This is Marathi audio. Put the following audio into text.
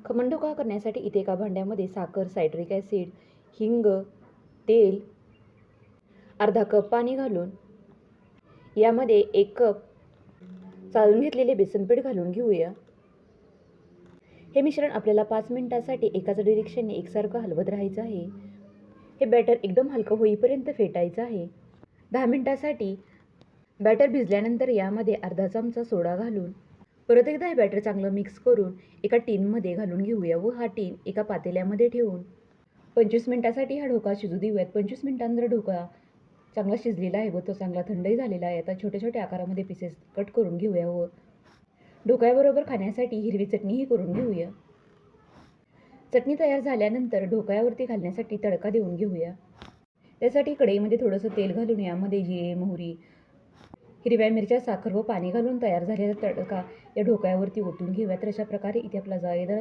खमंग ढोकळा करण्यासाठी इथे एका भांड्यामध्ये साखर, सायट्रिक ॲसिड, हिंग, तेल, अर्धा कप पाणी घालून यामध्ये 1 कप चाळून घेतलेले बेसन पीठ घालून घेऊया. हे मिश्रण आपल्याला 5 मिनिटांसाठी एकाच डिरेक्शनने एकसारखं हलवत राहायचं आहे. हे बॅटर एकदम हलकं होईपर्यंत फेटायचं आहे. 10 मिनिटांसाठी बॅटर भिजल्यानंतर यामध्ये अर्धा चमचा सोडा घालून परत एकदा हे बॅटर चांगलं मिक्स करून एका टिनमध्ये घालून घेऊया व हा टिन एका पातेल्यामध्ये ठेवून 25 मिनिटांसाठी हा ढोकळा शिजू देऊयात. 25 मिनिटांनंतर ढोकळा चांगला शिजलेला आहे व तो चांगला थंडही झालेला आहे. आता छोट्या-छोट्या आकारामध्ये पीसेस कट करून घेऊया व ढोकळ्याबरोबर खाण्यासाठी हिरवी चटणीही करून घेऊया. चटणी तयार झाल्यानंतर ढोकळ्यावरती घालण्यासाठी तडका देऊन घेऊया. त्यासाठी कढईमध्ये थोडंसं तेल घालून यामध्ये जिरे, मोहरी, हिरव्या मिरच्या, साखर व पाणी घालून तयार झालेला तडका या ढोकळ्यावरती ओतून घेऊया. तर अशा प्रकारे इथे आपला जाळीदार